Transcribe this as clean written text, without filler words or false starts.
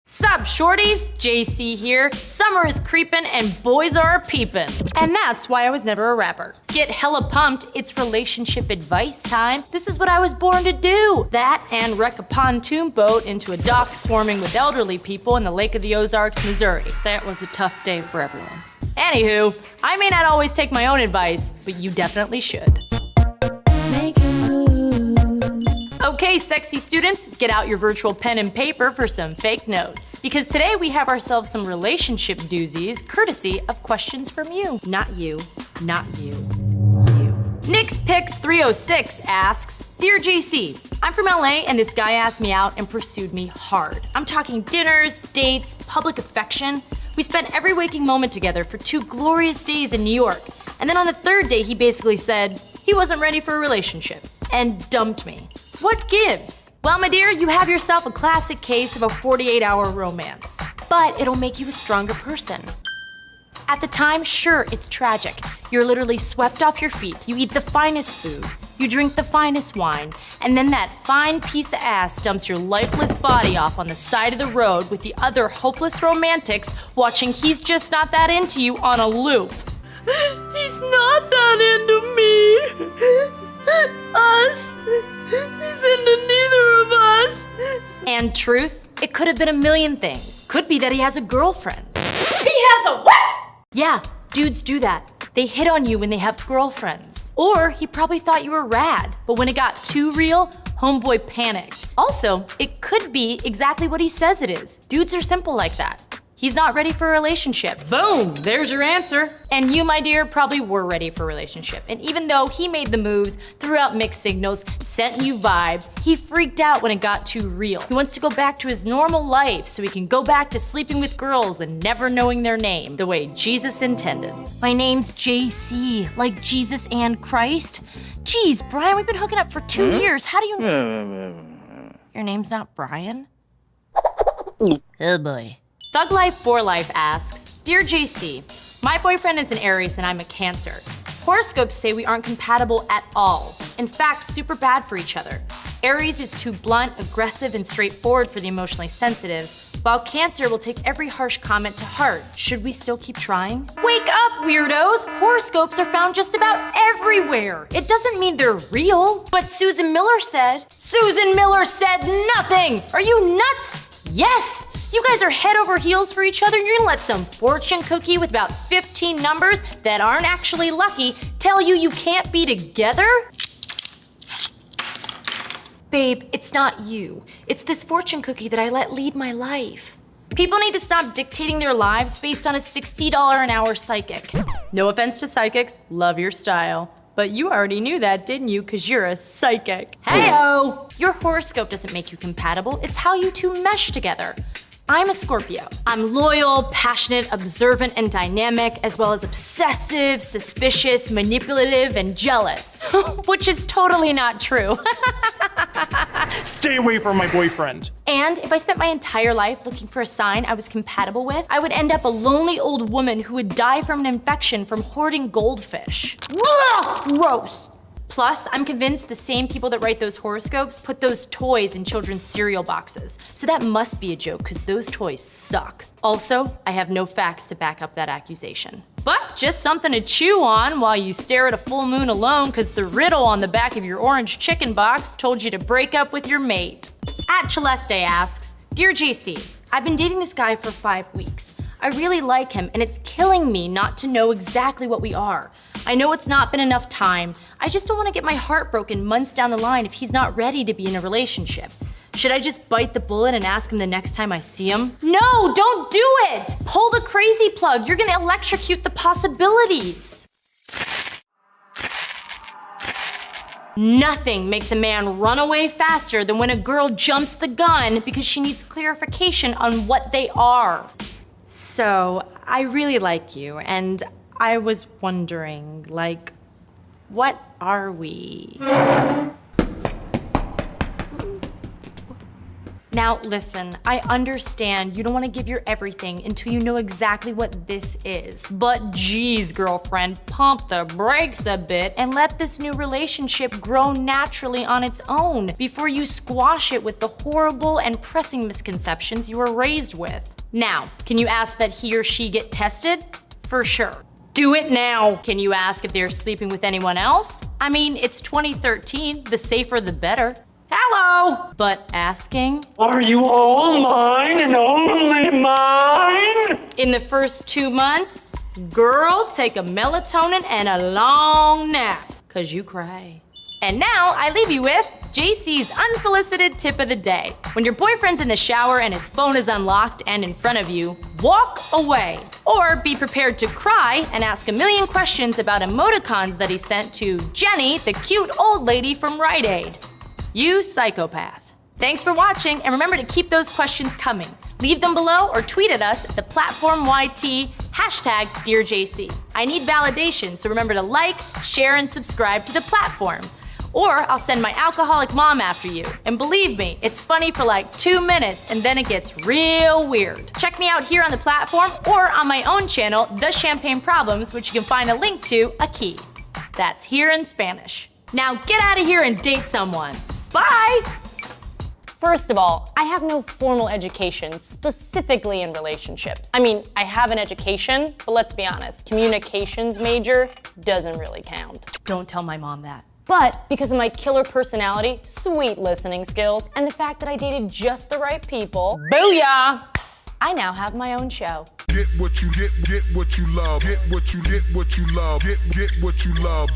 Sup, shorties? JC here. Summer is creepin' and boys are peepin'. And that's why I was never a rapper. Get hella pumped, it's relationship advice time. This is what I was born to do. That and wreck a pontoon boat into a dock swarming with elderly people in the Lake of the Ozarks, Missouri. That was a tough day for everyone. Anywho, I may not always take my own advice, but you definitely should. Make a move. Okay, sexy students, get out your virtual pen and paper for some fake notes. Because today we have ourselves some relationship doozies, courtesy of questions from you. Not you, not you, you. NixPix306 asks, Dear JC, I'm from LA and this guy asked me out and pursued me hard. I'm talking dinners, dates, public affection. We spent every waking moment together for 2 glorious days in New York. And then on the 3rd day, he basically said he wasn't ready for a relationship and dumped me. What gives? Well, my dear, you have yourself a classic case of a 48-hour romance. But it'll make you a stronger person. At the time, sure, it's tragic. You're literally swept off your feet. You eat the finest food. You drink the finest wine. And then that fine piece of ass dumps your lifeless body off on the side of the road with the other hopeless romantics watching He's Just Not That Into You on a loop. He's not that into me. Us. He's into neither of us. And truth, it could have been a million things. Could be that he has a girlfriend. He has a what? Yeah, dudes do that. They hit on you when they have girlfriends. Or he probably thought you were rad, but when it got too real, homeboy panicked. Also, it could be exactly what he says it is. Dudes are simple like that. He's not ready for a relationship. Boom, there's your answer. And you, my dear, probably were ready for a relationship. And even though he made the moves, threw out mixed signals, sent you vibes, he freaked out when it got too real. He wants to go back to his normal life so he can go back to sleeping with girls and never knowing their name, the way Jesus intended. My name's JC, like Jesus and Christ. Geez, Brian, we've been hooking up for 2 years. How do you... Your name's not Brian? Oh boy. Thug Life 4 Life asks, Dear JC, my boyfriend is an Aries and I'm a Cancer. Horoscopes say we aren't compatible at all. In fact, super bad for each other. Aries is too blunt, aggressive, and straightforward for the emotionally sensitive, while Cancer will take every harsh comment to heart. Should we still keep trying? Wake up, weirdos! Horoscopes are found just about everywhere. It doesn't mean they're real. But Susan Miller said nothing! Are you nuts? Yes! You guys are head over heels for each other and you're gonna let some fortune cookie with about 15 numbers that aren't actually lucky tell you you can't be together? Babe, it's not you. It's this fortune cookie that I let lead my life. People need to stop dictating their lives based on a $60 an hour psychic. No offense to psychics, love your style. But you already knew that, didn't you? Because you're a psychic. Hey-o! Your horoscope doesn't make you compatible, it's how you two mesh together. I'm a Scorpio. I'm loyal, passionate, observant, and dynamic, as well as obsessive, suspicious, manipulative, and jealous. Which is totally not true. Stay away from my boyfriend. And if I spent my entire life looking for a sign I was compatible with, I would end up a lonely old woman who would die from an infection from hoarding goldfish. Ugh, gross. Plus, I'm convinced the same people that write those horoscopes put those toys in children's cereal boxes. So that must be a joke, because those toys suck. Also, I have no facts to back up that accusation. But just something to chew on while you stare at a full moon alone, because the riddle on the back of your orange chicken box told you to break up with your mate. At Celeste asks, Dear JC, I've been dating this guy for 5 weeks. I really like him, and it's killing me not to know exactly what we are. I know it's not been enough time. I just don't want to get my heart broken months down the line if he's not ready to be in a relationship. Should I just bite the bullet and ask him the next time I see him? No, don't do it! Pull the crazy plug. You're gonna electrocute the possibilities. Nothing makes a man run away faster than when a girl jumps the gun because she needs clarification on what they are. So, I really like you, and I was wondering, like, what are we? Now listen, I understand you don't want to give your everything until you know exactly what this is. But geez, girlfriend, pump the brakes a bit and let this new relationship grow naturally on its own before you squash it with the horrible and pressing misconceptions you were raised with. Now, can you ask that he or she get tested? For sure. Do it now. Can you ask if they're sleeping with anyone else? I mean, it's 2013, the safer the better. Hello! But asking? Are you all mine and only mine? In the first 2 months, girl, take a melatonin and a long nap, 'cause you cray. And now I leave you with JC's unsolicited tip of the day. When your boyfriend's in the shower and his phone is unlocked and in front of you, walk away. Or be prepared to cry and ask a million questions about emoticons that he sent to Jenny, the cute old lady from Rite Aid. You psychopath. Thanks for watching, and remember to keep those questions coming. Leave them below or tweet at us at the platform YT, #DearJC. I need validation, so remember to like, share, and subscribe to the platform. Or I'll send my alcoholic mom after you. And believe me, it's funny for like 2 minutes and then it gets real weird. Check me out here on the platform or on my own channel, The Champagne Problems, which you can find a link to aquí. That's here in Spanish. Now get out of here and date someone. Bye! First of all, I have no formal education specifically in relationships. I mean, I have an education, but let's be honest, communications major doesn't really count. Don't tell my mom that. But because of my killer personality, sweet listening skills, and the fact that I dated just the right people, booyah! I now have my own show. Get what you love. Get what you love. Get what you love. Get what you love.